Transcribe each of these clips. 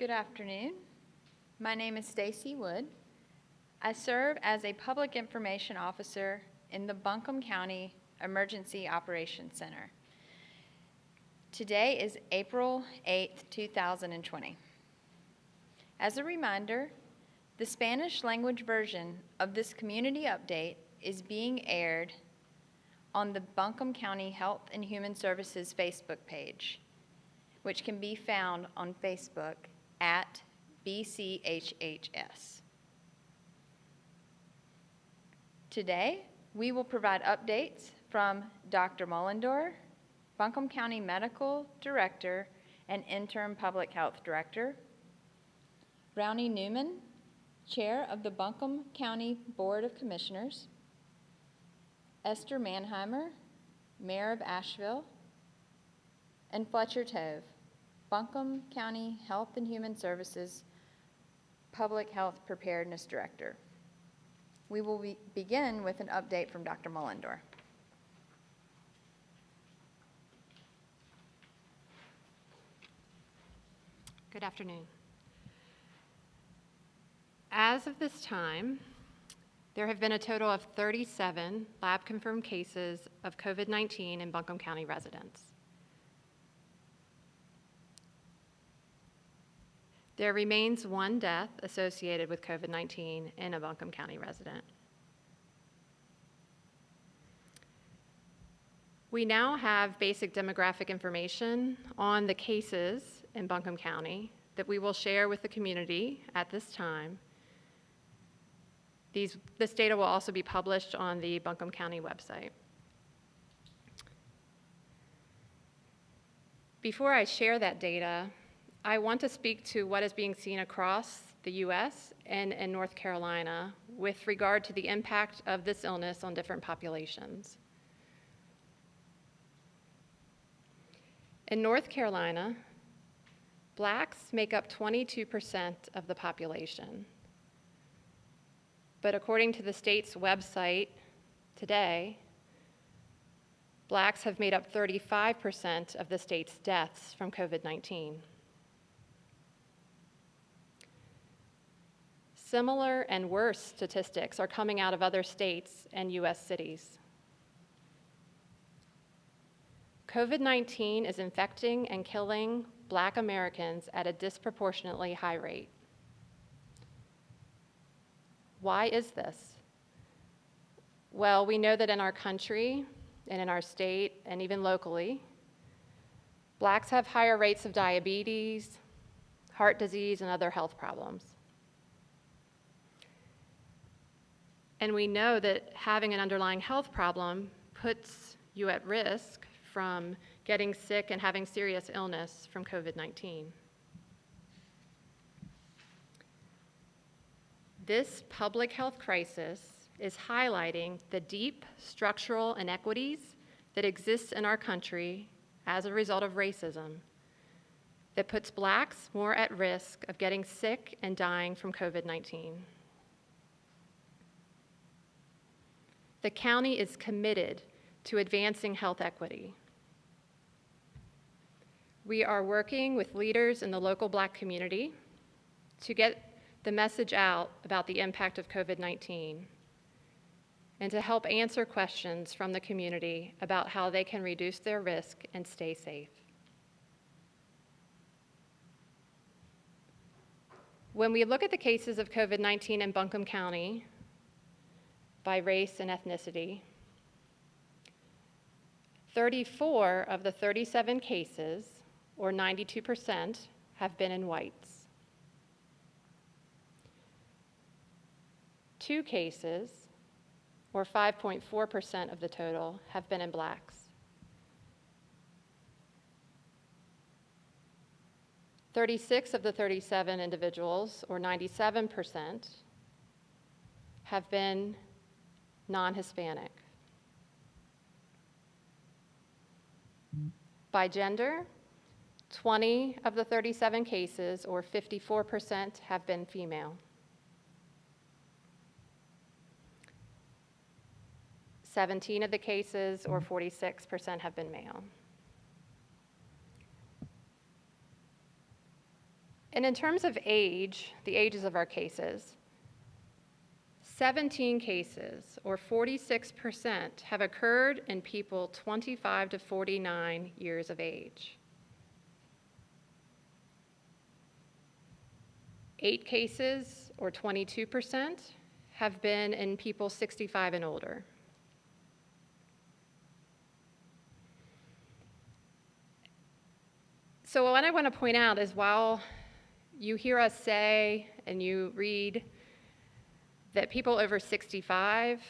Good afternoon. My name is Stacy Wood. I serve as a Public Information Officer in the Buncombe County Emergency Operations Center. Today is April 8th, 2020. As a reminder, the Spanish language version of this community update is being aired on the Buncombe County Health and Human Services Facebook page, which can be found on Facebook at BCHHS. Today, we will provide updates from Dr. Mullendor, Buncombe County Medical Director and Interim Public Health Director, Brownie Newman, Chair of the Buncombe County Board of Commissioners, Esther Mannheimer, Mayor of Asheville, and Fletcher Tove, Buncombe County Health and Human Services Public Health Preparedness Director. We will begin with an update from Dr. Mullendor. Good afternoon. As of this time, there have been a total of 37 lab-confirmed cases of COVID-19 in Buncombe County residents. There remains one death associated with COVID-19 in a Buncombe County resident. We now have basic demographic information on the cases in Buncombe County that we will share with the community at this time. This data will also be published on the Buncombe County website. Before I share that data, I want to speak to what is being seen across the U.S. and in North Carolina with regard to the impact of this illness on different populations. In North Carolina, Blacks make up 22% of the population. But according to the state's website today, Blacks have made up 35% of the state's deaths from COVID-19. Similar and worse statistics are coming out of other states and U.S. cities. COVID-19 is infecting and killing Black Americans at a disproportionately high rate. Why is this? Well, we know that in our country and in our state and even locally, Blacks have higher rates of diabetes, heart disease, and other health problems. And we know that having an underlying health problem puts you at risk from getting sick and having serious illness from COVID-19. This public health crisis is highlighting the deep structural inequities that exist in our country as a result of racism that puts Blacks more at risk of getting sick and dying from COVID-19. The county is committed to advancing health equity. We are working with leaders in the local Black community to get the message out about the impact of COVID-19 and to help answer questions from the community about how they can reduce their risk and stay safe. When we look at the cases of COVID-19 in Buncombe County by race and ethnicity, 34 of the 37 cases, or 92%, have been in whites. 2 cases, or 5.4% of the total, have been in Blacks. 36 of the 37 individuals, or 97%, have been non-Hispanic. By gender, 20 of the 37 cases, or 54%, have been female. 17 of the cases, or 46%, have been male. And in terms of age, the ages of our cases, 17 cases, or 46%, have occurred in people 25 to 49 years of age. 8 cases, or 22%, have been in people 65 and older. So what I want to point out is while you hear us say and you read that people over 65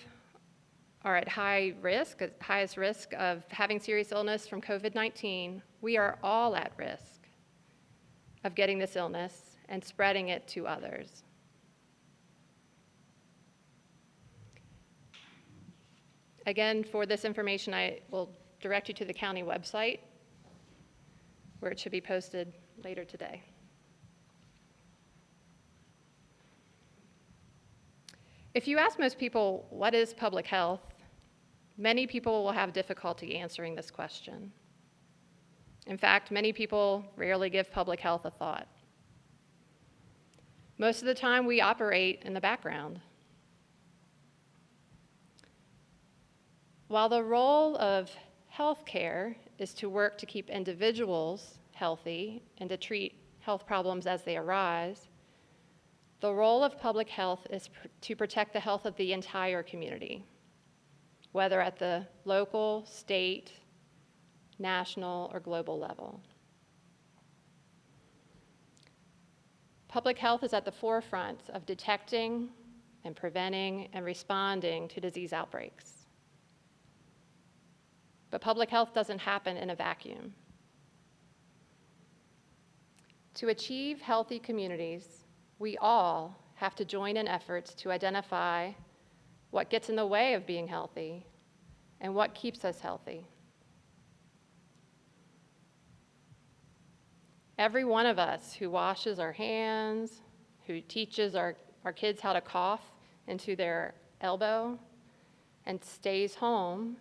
are at high risk, at highest risk of having serious illness from COVID-19, we are all at risk of getting this illness and spreading it to others. Again, for this information, I will direct you to the county website, where it should be posted later today. If you ask most people, what is public health? Many people will have difficulty answering this question. In fact, many people rarely give public health a thought. Most of the time, we operate in the background. While the role of healthcare is to work to keep individuals healthy and to treat health problems as they arise, the role of public health is to protect the health of the entire community, whether at the local, state, national, or global level. Public health is at the forefront of detecting and preventing and responding to disease outbreaks. But public health doesn't happen in a vacuum. To achieve healthy communities, we all have to join in efforts to identify what gets in the way of being healthy and what keeps us healthy. Every one of us who washes our hands, who teaches our kids how to cough into their elbow, and stays home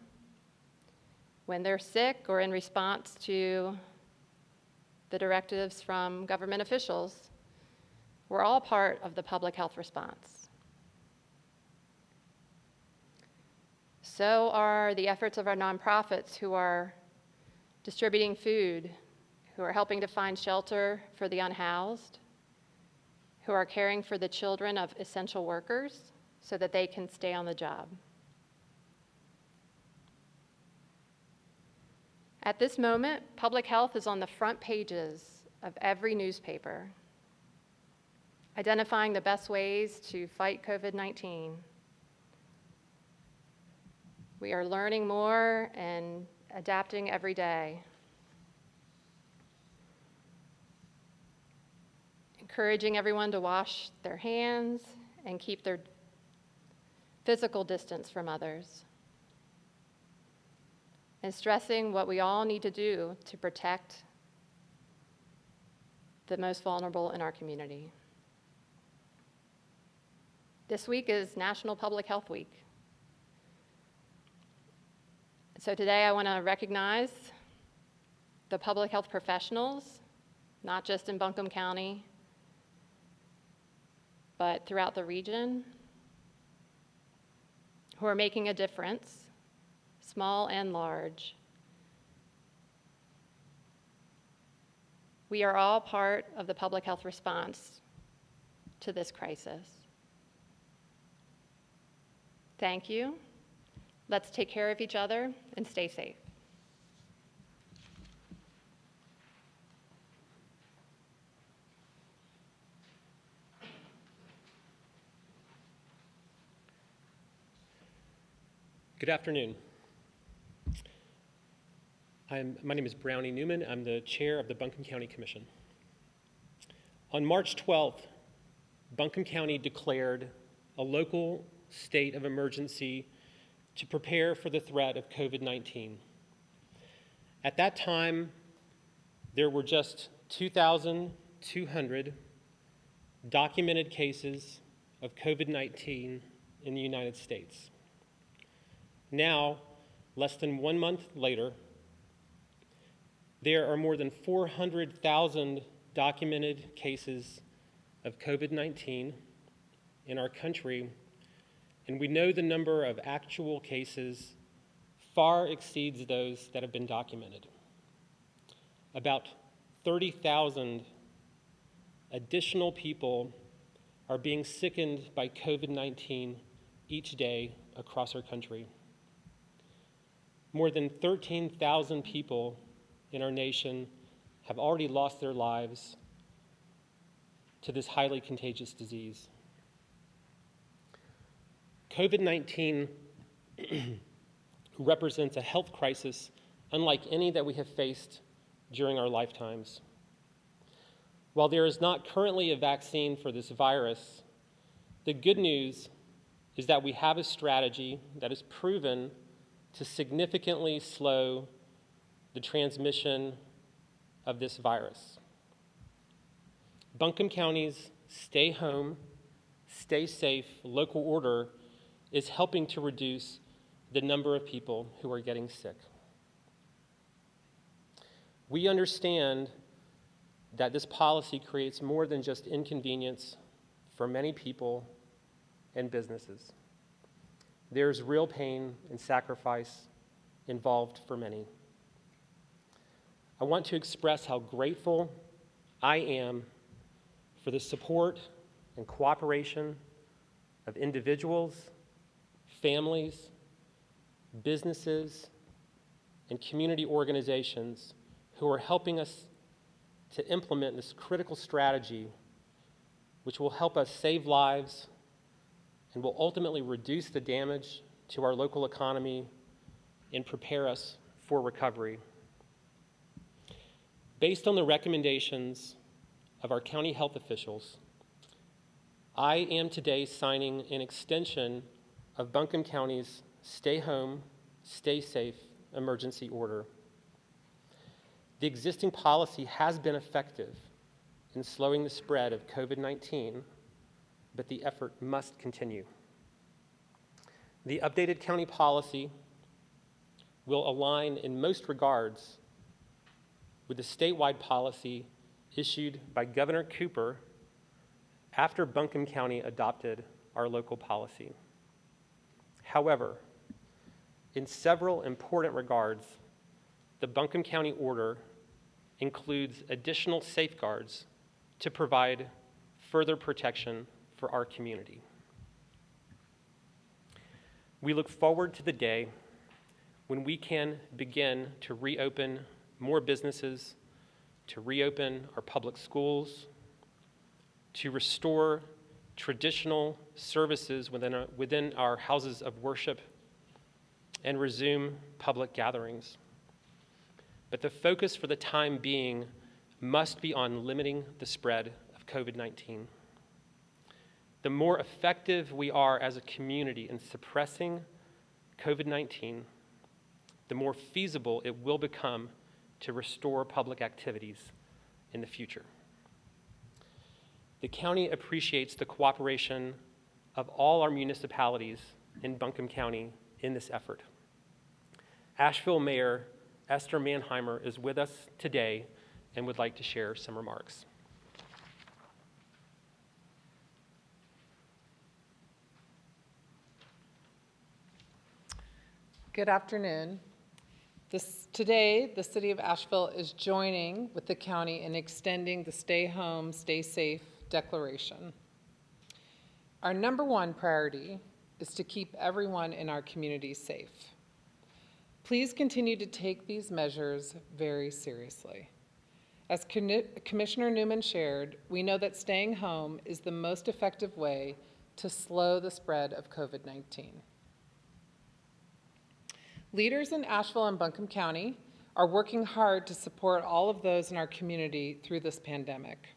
when they're sick or in response to the directives from government officials, we're all part of the public health response. So are the efforts of our nonprofits who are distributing food, who are helping to find shelter for the unhoused, who are caring for the children of essential workers so that they can stay on the job. At this moment, public health is on the front pages of every newspaper, identifying the best ways to fight COVID-19. We are learning more and adapting every day, encouraging everyone to wash their hands and keep their physical distance from others, and stressing what we all need to do to protect the most vulnerable in our community. This week is National Public Health Week. So today I want to recognize the public health professionals, not just in Buncombe County, but throughout the region, who are making a difference, small and large. We are all part of the public health response to this crisis. Thank you. Let's take care of each other and stay safe. Good afternoon. My name is Brownie Newman. I'm the chair of the Buncombe County Commission. On March 12th, Buncombe County declared a local state of emergency to prepare for the threat of COVID-19. At that time, there were just 2,200 documented cases of COVID-19 in the United States. Now, less than 1 month later, there are more than 400,000 documented cases of COVID-19 in our country, and we know the number of actual cases far exceeds those that have been documented. About 30,000 additional people are being sickened by COVID-19 each day across our country. More than 13,000 people in our nation have already lost their lives to this highly contagious disease. COVID-19 represents a health crisis unlike any that we have faced during our lifetimes. While there is not currently a vaccine for this virus, the good news is that we have a strategy that is proven to significantly slow the transmission of this virus. Buncombe County's Stay Home, Stay Safe local order is helping to reduce the number of people who are getting sick. We understand that this policy creates more than just inconvenience for many people and businesses. There's real pain and sacrifice involved for many. I want to express how grateful I am for the support and cooperation of individuals, families, businesses, and community organizations who are helping us to implement this critical strategy, which will help us save lives and will ultimately reduce the damage to our local economy and prepare us for recovery. Based on the recommendations of our county health officials, I am today signing an extension of Buncombe County's Stay Home, Stay Safe emergency order. The existing policy has been effective in slowing the spread of COVID-19, but the effort must continue. The updated county policy will align in most regards with the statewide policy issued by Governor Cooper after Buncombe County adopted our local policy. However, in several important regards, the Buncombe County order includes additional safeguards to provide further protection for our community. We look forward to the day when we can begin to reopen more businesses, to reopen our public schools, to restore traditional services within our houses of worship, and resume public gatherings. But the focus for the time being must be on limiting the spread of COVID-19. The more effective we are as a community in suppressing COVID-19, the more feasible it will become to restore public activities in the future. The county appreciates the cooperation of all our municipalities in Buncombe County in this effort. Asheville Mayor Esther Manheimer is with us today and would like to share some remarks. Good afternoon. Today, the City of Asheville is joining with the county in extending the Stay Home, Stay Safe declaration. Our number one priority is to keep everyone in our community safe. Please continue to take these measures very seriously. As Commissioner Newman shared, we know that staying home is the most effective way to slow the spread of COVID-19. Leaders in Asheville and Buncombe County are working hard to support all of those in our community through this pandemic.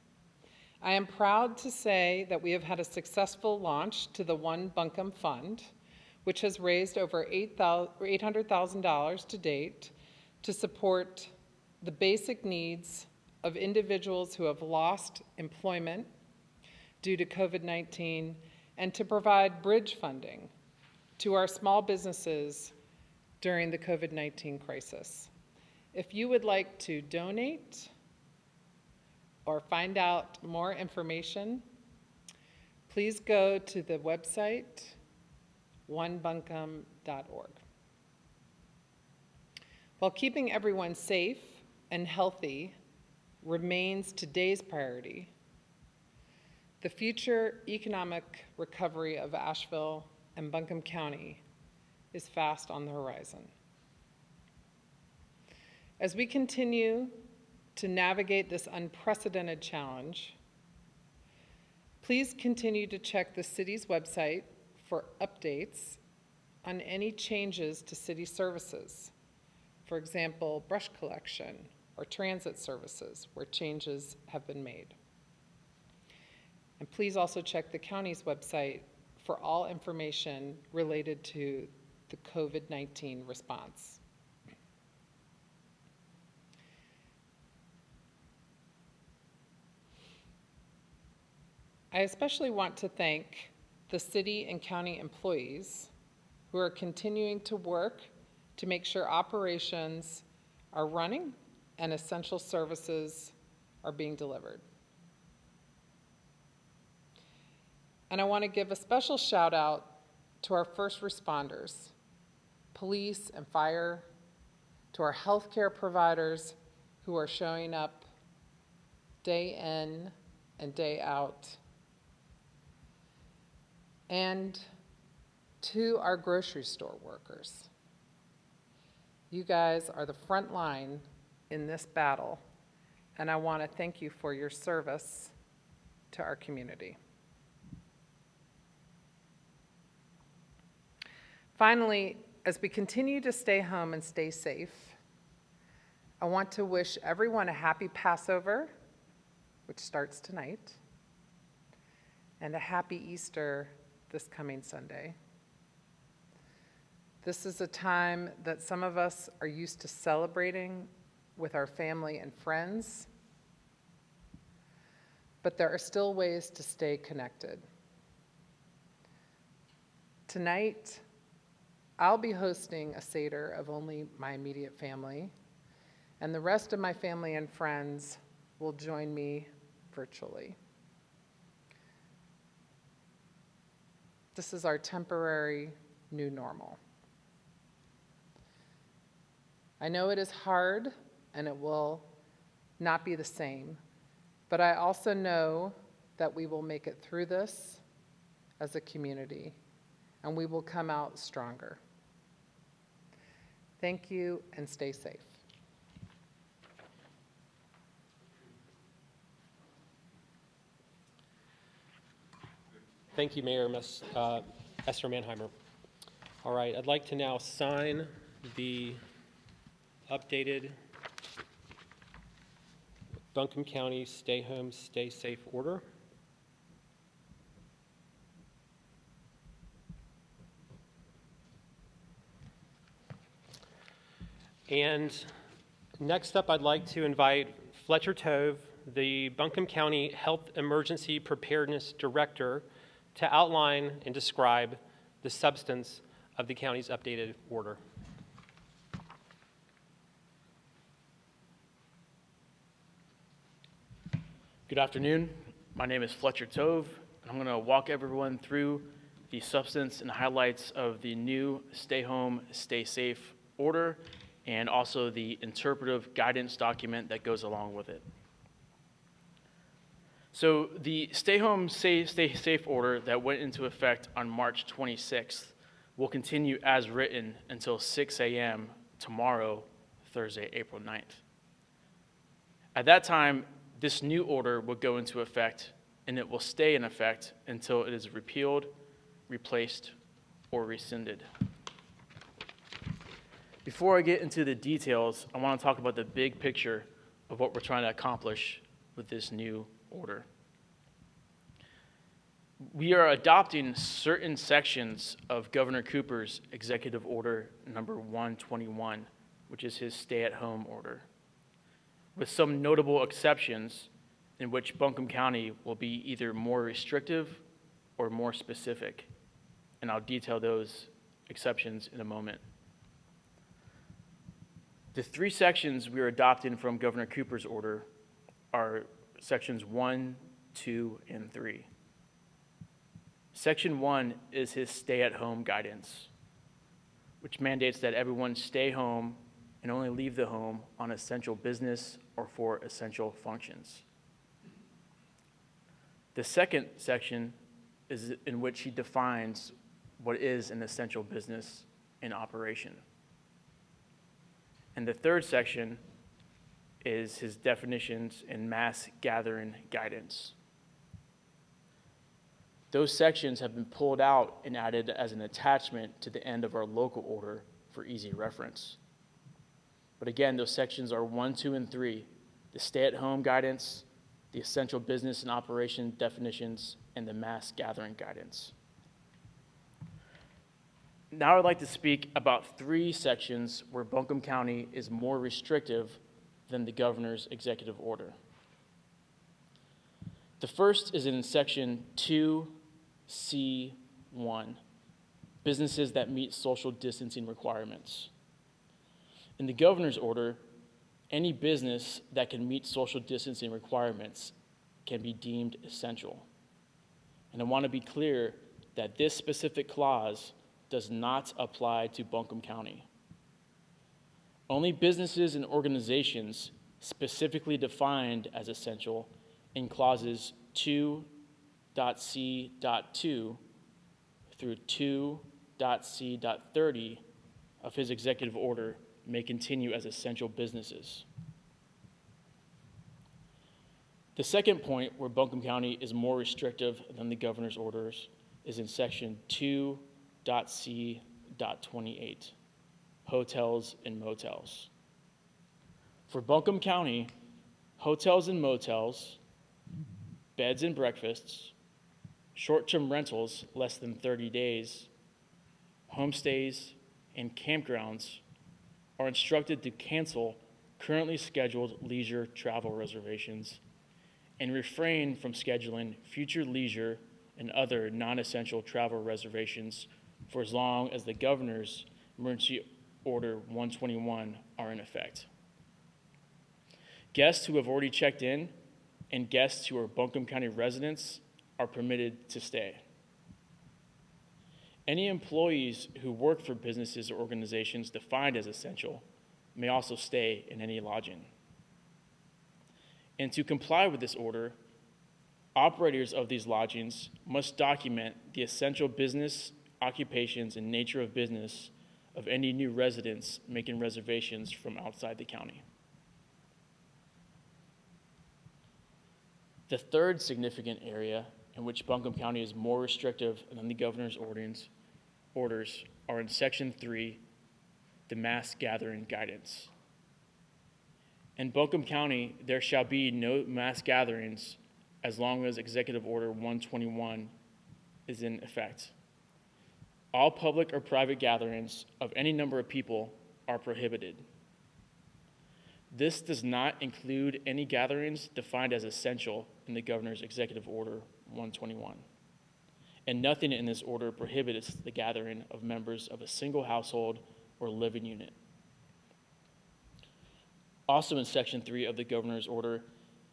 I am proud to say that we have had a successful launch to the One Buncombe Fund, which has raised over $800,000 to date to support the basic needs of individuals who have lost employment due to COVID-19 and to provide bridge funding to our small businesses during the COVID-19 crisis. If you would like to donate or find out more information, please go to the website onebuncombe.org. While keeping everyone safe and healthy remains today's priority, the future economic recovery of Asheville and Buncombe County is fast on the horizon. As we continue to navigate this unprecedented challenge, please continue to check the city's website for updates on any changes to city services. For example, brush collection or transit services where changes have been made. And please also check the county's website for all information related to the COVID-19 response. I especially want to thank the city and county employees who are continuing to work to make sure operations are running and essential services are being delivered. And I want to give a special shout out to our first responders, police and fire, to our healthcare providers who are showing up day in and day out, and to our grocery store workers. You guys are the front line in this battle, and I want to thank you for your service to our community. Finally, as we continue to stay home and stay safe, I want to wish everyone a happy Passover, which starts tonight, and a happy Easter this coming Sunday. This is a time that some of us are used to celebrating with our family and friends, but there are still ways to stay connected. Tonight, I'll be hosting a Seder of only my immediate family, and the rest of my family and friends will join me virtually. This is our temporary new normal. I know it is hard and it will not be the same, but I also know that we will make it through this as a community and we will come out stronger. Thank you and stay safe. Thank you, Mayor Esther Mannheimer. All right, I'd like to now sign the updated Buncombe County Stay Home, Stay Safe order. And next up, I'd like to invite Fletcher Tove, the Buncombe County Health Emergency Preparedness Director, to outline and describe the substance of the county's updated order. Good afternoon. My name is Fletcher Tove, and I'm going to walk everyone through the substance and highlights of the new Stay Home, Stay Safe order, and also the interpretive guidance document that goes along with it. So the Stay Home, Stay Safe order that went into effect on March 26th will continue as written until 6 a.m. tomorrow, Thursday, April 9th. At that time, this new order will go into effect, and it will stay in effect until it is repealed, replaced, or rescinded. Before I get into the details, I want to talk about the big picture of what we're trying to accomplish with this new order. We are adopting certain sections of Governor Cooper's Executive Order number 121, which is his stay-at-home order, with some notable exceptions in which Buncombe County will be either more restrictive or more specific, and I'll detail those exceptions in a moment. The three sections we are adopting from Governor Cooper's order are sections 1, 2, and 3. Section 1 is his stay-at-home guidance, which mandates that everyone stay home and only leave the home on essential business or for essential functions. The second section is in which he defines what is an essential business in operation. And the third section is his definitions and mass gathering guidance. Those sections have been pulled out and added as an attachment to the end of our local order for easy reference. But again, those sections are 1, 2, and 3, the stay-at-home guidance, the essential business and operation definitions, and the mass gathering guidance. Now I'd like to speak about 3 sections where Buncombe County is more restrictive than the governor's executive order. The first is in section 2C1, businesses that meet social distancing requirements. In the governor's order, any business that can meet social distancing requirements can be deemed essential. And I want to be clear that this specific clause does not apply to Buncombe County. Only businesses and organizations specifically defined as essential in clauses 2.c.2 through 2.c.30 of his executive order may continue as essential businesses. The second point where Buncombe County is more restrictive than the governor's orders is in section 2.c.28, hotels and motels. For Buncombe County, hotels and motels, beds and breakfasts, short-term rentals less than 30 days, homestays, and campgrounds are instructed to cancel currently scheduled leisure travel reservations and refrain from scheduling future leisure and other non-essential travel reservations for as long as the governor's emergency order 121 are in effect. Guests who have already checked in and guests who are Buncombe County residents are permitted to stay. Any employees who work for businesses or organizations defined as essential may also stay in any lodging. And to comply with this order, operators of these lodgings must document the essential business, occupations, and nature of business of any new residents making reservations from outside the county. The third significant area in which Buncombe County is more restrictive than the governor's orders are in section 3, the mass gathering guidance. In Buncombe County, there shall be no mass gatherings as long as Executive Order 121 is in effect. All public or private gatherings of any number of people are prohibited. This does not include any gatherings defined as essential in the governor's Executive Order 121. And nothing in this order prohibits the gathering of members of a single household or living unit. Also in section 3 of the governor's order,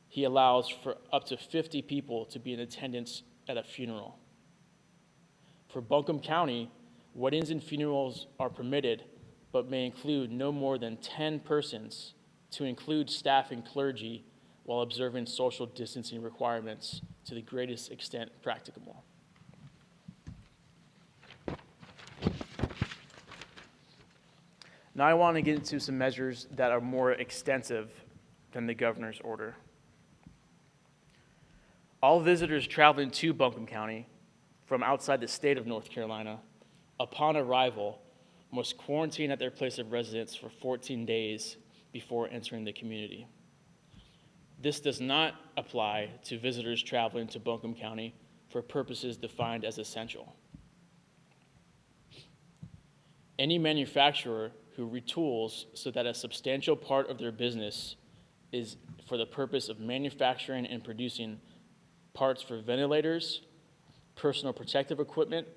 he allows for up to 50 people to be in attendance at a funeral. For Buncombe County, weddings and funerals are permitted, but may include no more than 10 persons to include staff and clergy while observing social distancing requirements to the greatest extent practicable. Now I want to get into some measures that are more extensive than the governor's order. All visitors traveling to Buncombe County from outside the state of North Carolina, upon arrival, must quarantine at their place of residence for 14 days before entering the community. This does not apply to visitors traveling to Buncombe County for purposes defined as essential. Any manufacturer who retools so that a substantial part of their business is for the purpose of manufacturing and producing parts for ventilators, personal protective equipment,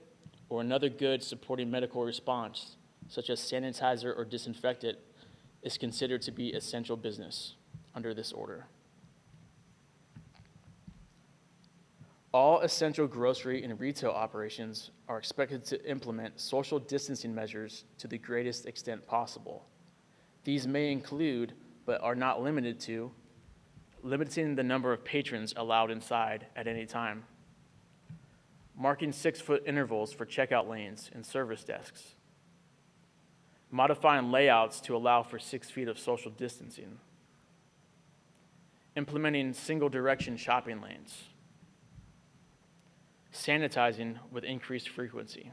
or another good supporting medical response, such as sanitizer or disinfectant, is considered to be essential business under this order. All essential grocery and retail operations are expected to implement social distancing measures to the greatest extent possible. These may include, but are not limited to, limiting the number of patrons allowed inside at any time, marking 6-foot intervals for checkout lanes and service desks, modifying layouts to allow for 6 feet of social distancing, implementing single-direction shopping lanes, sanitizing with increased frequency,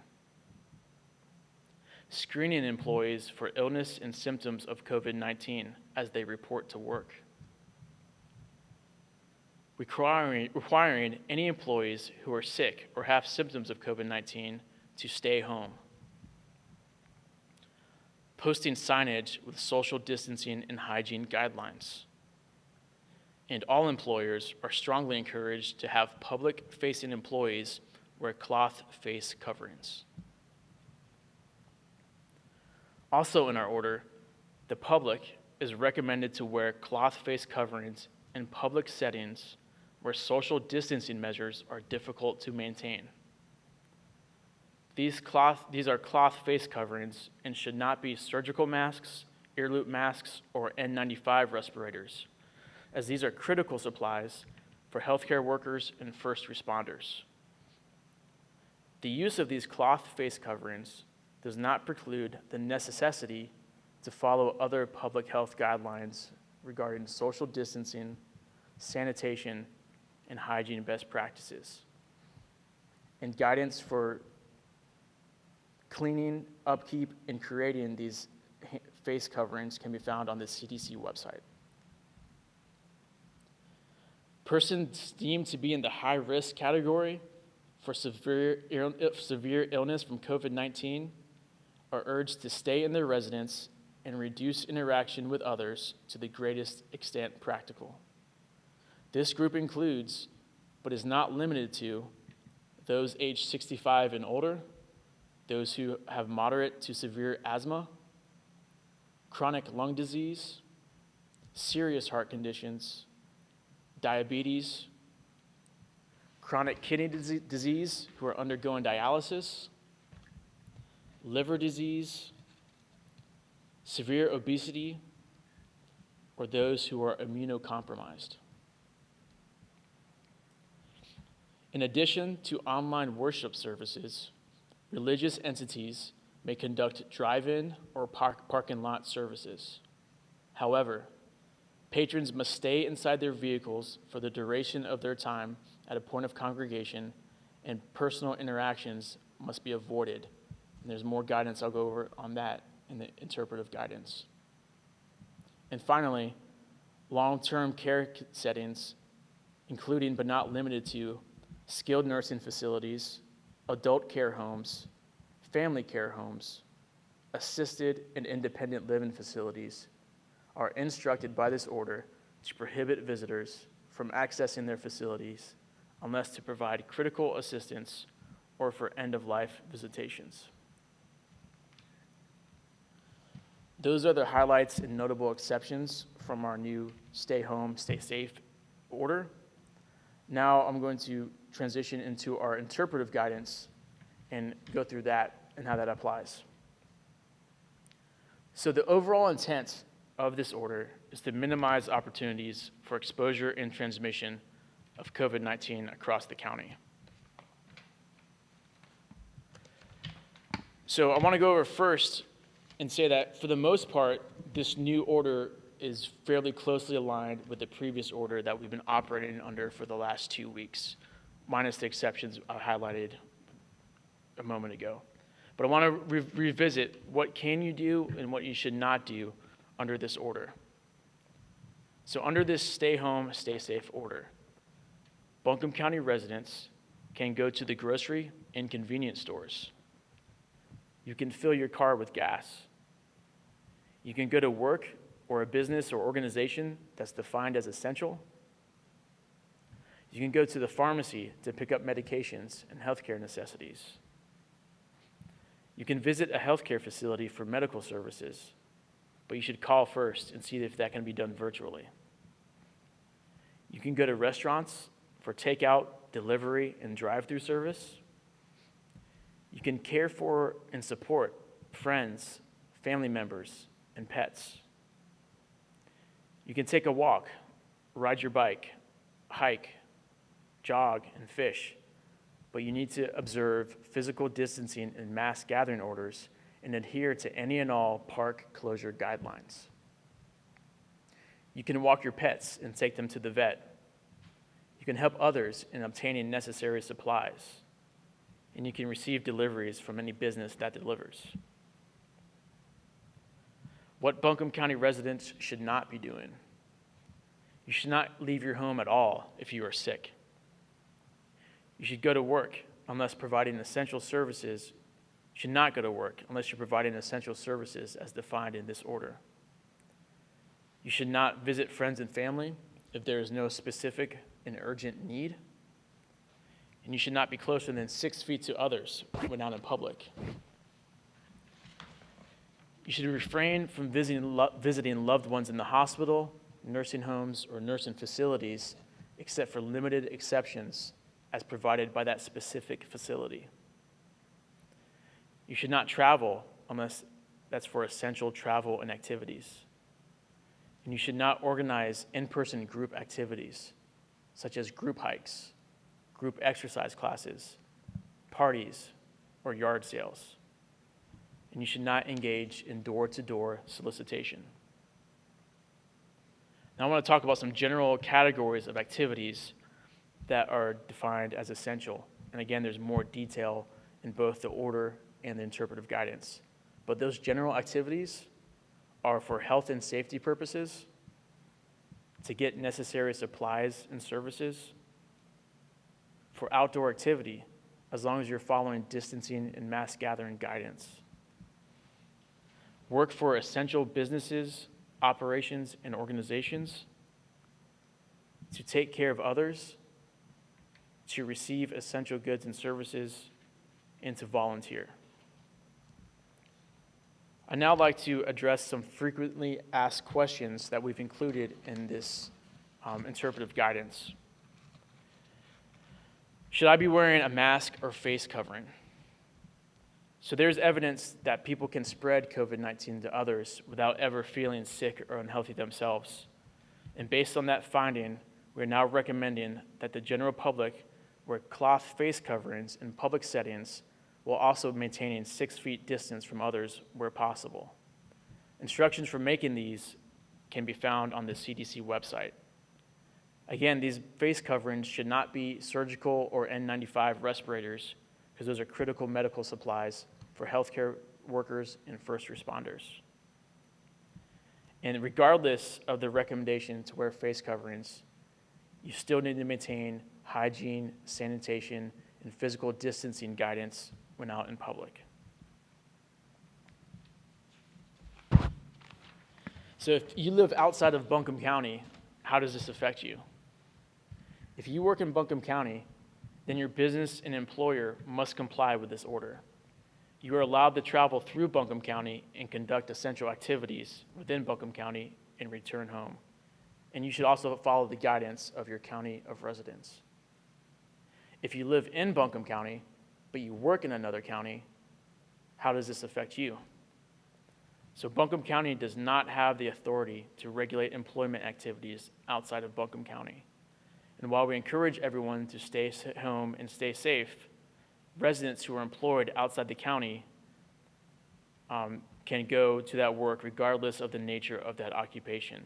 screening employees for illness and symptoms of COVID-19 as they report to work, requiring any employees who are sick or have symptoms of COVID-19 to stay home, posting signage with social distancing and hygiene guidelines. And all employers are strongly encouraged to have public-facing employees wear cloth face coverings. Also in our order, the public is recommended to wear cloth face coverings in public settings where social distancing measures are difficult to maintain. These are cloth face coverings and should not be surgical masks, ear loop masks, or N95 respirators, as these are critical supplies for healthcare workers and first responders. The use of these cloth face coverings does not preclude the necessity to follow other public health guidelines regarding social distancing, sanitation, and hygiene best practices. And guidance for cleaning, upkeep, and creating these face coverings can be found on the CDC website. Persons deemed to be in the high-risk category for severe illness from COVID-19 are urged to stay in their residence and reduce interaction with others to the greatest extent practical. This group includes, but is not limited to, those aged 65 and older, those who have moderate to severe asthma, chronic lung disease, serious heart conditions, diabetes, chronic kidney disease who are undergoing dialysis, liver disease, severe obesity, or those who are immunocompromised. In addition to online worship services, religious entities may conduct drive-in or parking lot services. However, patrons must stay inside their vehicles for the duration of their time at a point of congregation, and personal interactions must be avoided. And there's more guidance I'll go over on that in the interpretive guidance. And finally, long-term care settings, including but not limited to skilled nursing facilities, adult care homes, family care homes, assisted and independent living facilities, are instructed by this order to prohibit visitors from accessing their facilities unless to provide critical assistance or for end-of-life visitations. Those are the highlights and notable exceptions from our new stay home, stay safe order. Now I'm going to transition into our interpretive guidance and go through that and how that applies. So the overall intent of this order is to minimize opportunities for exposure and transmission of COVID-19 across the county. So I want to go over first and say that for the most part, this new order is fairly closely aligned with the previous order that we've been operating under for the last 2 weeks, minus the exceptions I highlighted a moment ago. But I want to revisit what can you do and what you should not do under this order. So under this stay home, stay safe order, Buncombe County residents can go to the grocery and convenience stores. You can fill your car with gas. You can go to work or a business or organization that's defined as essential. You can go to the pharmacy to pick up medications and healthcare necessities. You can visit a healthcare facility for medical services, but you should call first and see if that can be done virtually. You can go to restaurants, for takeout, delivery, and drive-through service. You can care for and support friends, family members, and pets. You can take a walk, ride your bike, hike, jog, and fish, but you need to observe physical distancing and mass gathering orders and adhere to any and all park closure guidelines. You can walk your pets and take them to the vet. You can help others in obtaining necessary supplies, and you can receive deliveries from any business that delivers. What Buncombe County residents should not be doing: you should not leave your home at all if you are sick. You should go to work unless providing essential services. You should not go to work unless you're providing essential services as defined in this order. You should not visit friends and family if there is no specific and urgent need. And you should not be closer than 6 feet to others when out in public. You should refrain from visiting loved ones in the hospital, nursing homes, or nursing facilities, except for limited exceptions as provided by that specific facility. You should not travel unless that's for essential travel and activities. And you should not organize in-person group activities, such as group hikes, group exercise classes, parties, or yard sales. And you should not engage in door-to-door solicitation. Now I want to talk about some general categories of activities that are defined as essential. And again, there's more detail in both the order and the interpretive guidance. But those general activities are for health and safety purposes, to get necessary supplies and services, for outdoor activity, as long as you're following distancing and mass gathering guidance, work for essential businesses, operations, and organizations, to take care of others, to receive essential goods and services, and to volunteer. I'd now like to address some frequently asked questions that we've included in this interpretive guidance. Should I be wearing a mask or face covering? So there's evidence that people can spread COVID-19 to others without ever feeling sick or unhealthy themselves. And based on that finding, we're now recommending that the general public wear cloth face coverings in public settings while also maintaining 6 feet distance from others where possible. Instructions for making these can be found on the CDC website. Again, these face coverings should not be surgical or N95 respirators, because those are critical medical supplies for healthcare workers and first responders. And regardless of the recommendation to wear face coverings, you still need to maintain hygiene, sanitation, and physical distancing guidance when out in public. So if you live outside of Buncombe County, how does this affect you? If you work in Buncombe County, then your business and employer must comply with this order. You are allowed to travel through Buncombe County and conduct essential activities within Buncombe County and return home. And you should also follow the guidance of your county of residence. If you live in Buncombe County, but you work in another county, how does this affect you? So Buncombe County does not have the authority to regulate employment activities outside of Buncombe County. And while we encourage everyone to stay home and stay safe, residents who are employed outside the county can go to that work regardless of the nature of that occupation.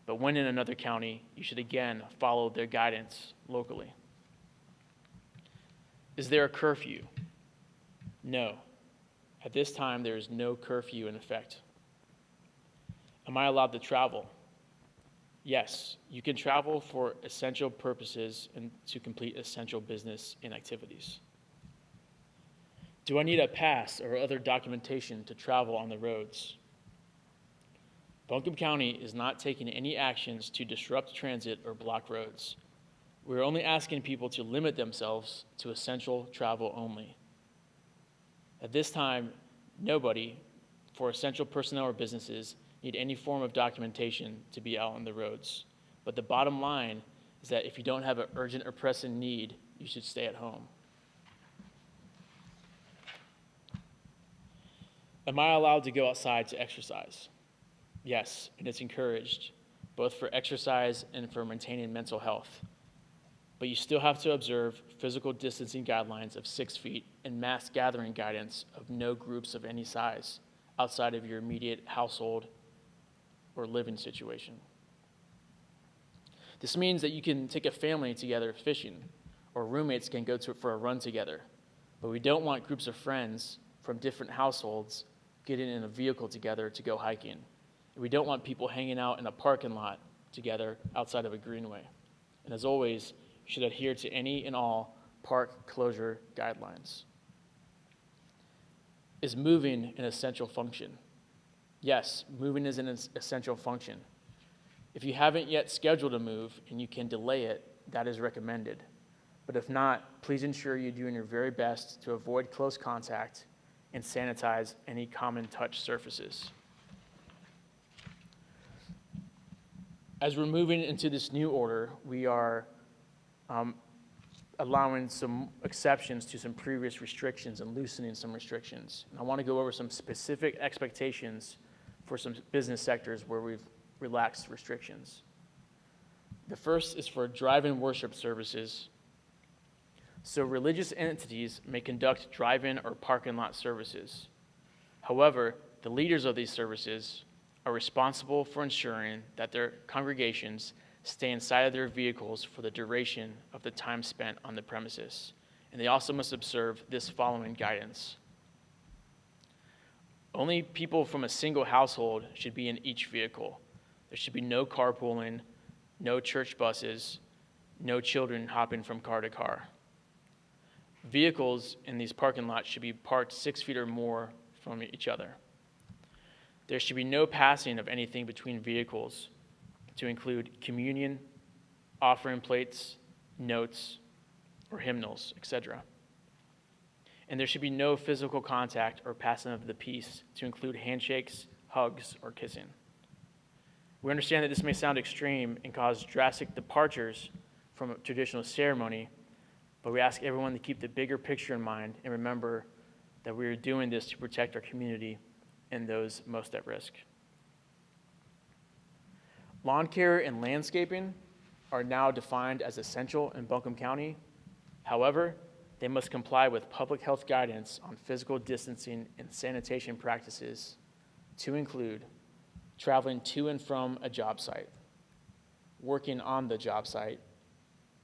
But when in another county, you should again follow their guidance locally. Is there a curfew? No. At this time, there is no curfew in effect. Am I allowed to travel? Yes, you can travel for essential purposes and to complete essential business and activities. Do I need a pass or other documentation to travel on the roads? Buncombe County is not taking any actions to disrupt transit or block roads. We're only asking people to limit themselves to essential travel only. At this time, nobody, for essential personnel or businesses, need any form of documentation to be out on the roads. But the bottom line is that if you don't have an urgent or pressing need, you should stay at home. Am I allowed to go outside to exercise? Yes, and it's encouraged, both for exercise and for maintaining mental health. But you still have to observe physical distancing guidelines of 6 feet and mass gathering guidance of no groups of any size outside of your immediate household or living situation. This means that you can take a family together fishing, or roommates can go for a run together, but we don't want groups of friends from different households getting in a vehicle together to go hiking. We don't want people hanging out in a parking lot together outside of a greenway. And as always, you should adhere to any and all park closure guidelines. Is moving an essential function? Yes, moving is an essential function. If you haven't yet scheduled a move and you can delay it, that is recommended. But if not, please ensure you're doing your very best to avoid close contact and sanitize any common touch surfaces. As we're moving into this new order, we are allowing some exceptions to some previous restrictions and loosening some restrictions. And I want to go over some specific expectations for some business sectors where we've relaxed restrictions. The first is for drive-in worship services. So religious entities may conduct drive-in or parking lot services. However, the leaders of these services are responsible for ensuring that their congregations stay inside of their vehicles for the duration of the time spent on the premises. And they also must observe this following guidance. Only people from a single household should be in each vehicle. There should be no carpooling, no church buses, no children hopping from car to car. Vehicles in these parking lots should be parked 6 feet or more from each other. There should be no passing of anything between vehicles, to include communion, offering plates, notes, or hymnals, etc. And there should be no physical contact or passing of the peace, to include handshakes, hugs, or kissing. We understand that this may sound extreme and cause drastic departures from a traditional ceremony, but we ask everyone to keep the bigger picture in mind and remember that we are doing this to protect our community and those most at risk. Lawn care and landscaping are now defined as essential in Buncombe County. However, they must comply with public health guidance on physical distancing and sanitation practices, to include traveling to and from a job site, working on the job site,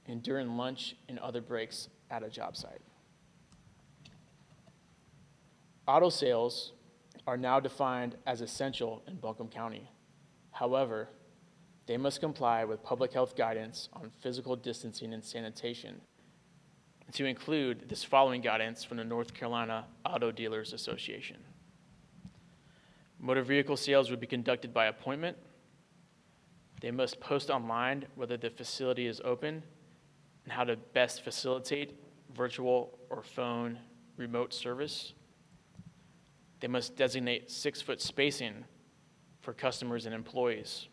and during lunch and other breaks at a job site. Auto sales are now defined as essential in Buncombe County. However, they must comply with public health guidance on physical distancing and sanitation, to include this following guidance from the North Carolina Auto Dealers Association. Motor vehicle sales would be conducted by appointment. They must post online whether the facility is open and how to best facilitate virtual or phone remote service. They must designate 6-foot spacing for customers and employees.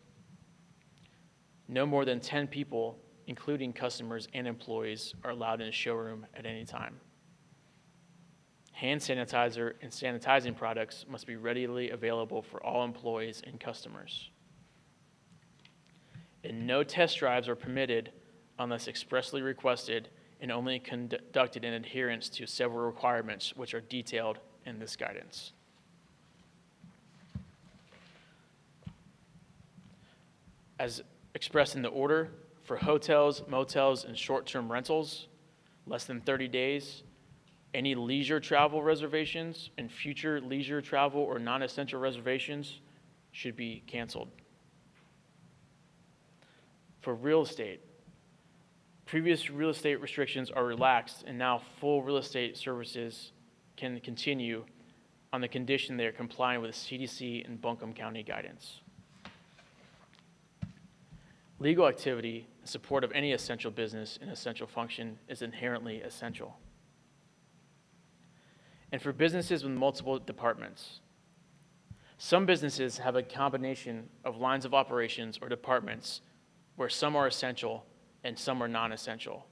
No more than 10 people, including customers and employees, are allowed in a showroom at any time. Hand sanitizer and sanitizing products must be readily available for all employees and customers. And no test drives are permitted unless expressly requested and only conducted in adherence to several requirements which are detailed in this guidance. As expressed in the order, for hotels, motels, and short-term rentals, less than 30 days, any leisure travel reservations and future leisure travel or non-essential reservations should be canceled. For real estate, previous real estate restrictions are relaxed, and now full real estate services can continue on the condition they are complying with CDC and Buncombe County guidance. Legal activity in support of any essential business and essential function is inherently essential. And for businesses with multiple departments, some businesses have a combination of lines of operations or departments where some are essential and some are non-essential.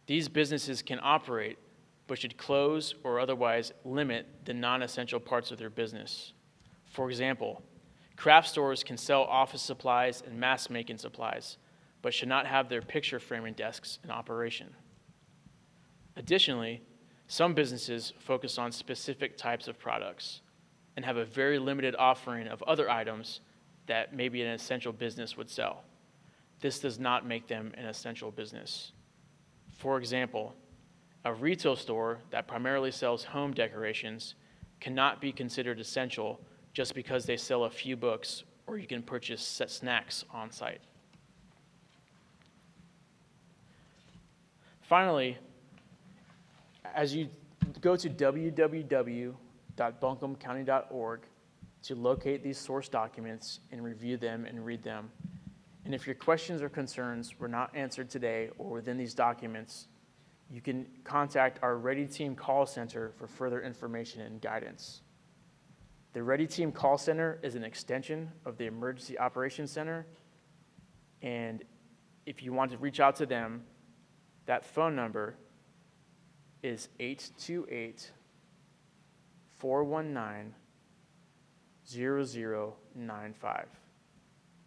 These businesses can operate, but should close or otherwise limit the non-essential parts of their business. For example, craft stores can sell office supplies and mask-making supplies, but should not have their picture framing desks in operation. Additionally, some businesses focus on specific types of products and have a very limited offering of other items that maybe an essential business would sell. This does not make them an essential business. For example, a retail store that primarily sells home decorations cannot be considered essential just because they sell a few books or you can purchase set snacks on site. Finally, as you go to www.buncombecounty.org to locate these source documents and review them and read them, and if your questions or concerns were not answered today or within these documents, you can contact our Ready Team call center for further information and guidance. The Ready Team call center is an extension of the Emergency Operations Center, and if you want to reach out to them, that phone number is 828-419-0095.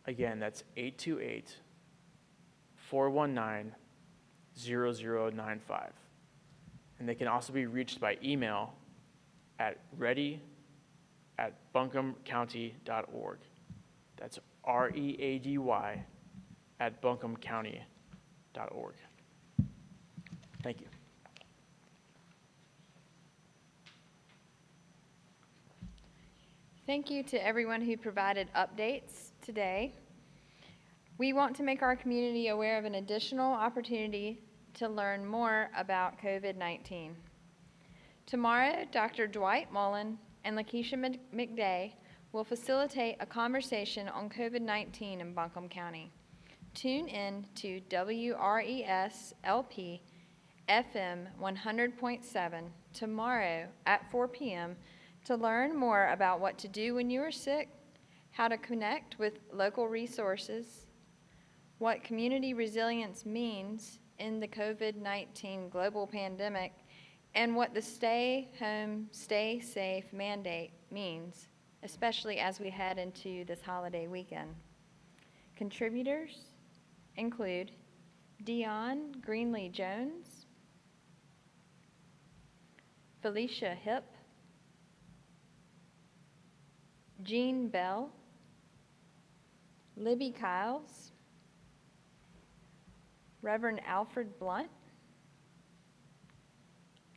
Again, that's 828-419-0095. And they can also be reached by email at ready@buncombecounty.org. That's READY @buncombecounty.org. Thank you. Thank you to everyone who provided updates today. We want to make our community aware of an additional opportunity to learn more about COVID-19. Tomorrow, Dr. Dwight Mullen and Lakeisha McDay will facilitate a conversation on COVID-19 in Buncombe County. Tune in to WRES-LP FM 100.7 tomorrow at 4 p.m. to learn more about what to do when you are sick, how to connect with local resources, what community resilience means in the COVID-19 global pandemic, and what the stay home, stay safe mandate means, especially as we head into this holiday weekend. Contributors include Dion Greenlee-Jones, Felicia Hipp, Jean Bell, Libby Kiles, Reverend Alfred Blunt,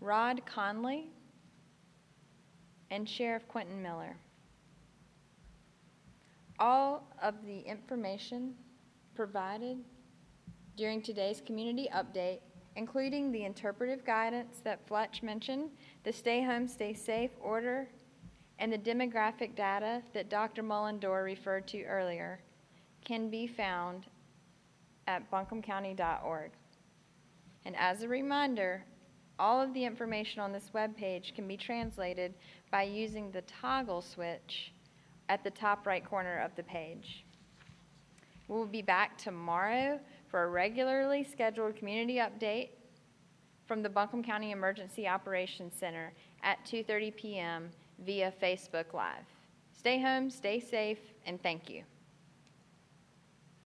Rod Conley, and Sheriff Quentin Miller. All of the information provided during today's community update, including the interpretive guidance that Fletch mentioned, the Stay Home, Stay Safe order, and the demographic data that Dr. Mullendore referred to earlier, can be found at buncombecounty.org. And as a reminder, all of the information on this webpage can be translated by using the toggle switch at the top right corner of the page. We'll be back tomorrow for a regularly scheduled community update from the Buncombe County Emergency Operations Center at 2:30 p.m. via Facebook Live. Stay home, stay safe, and thank you.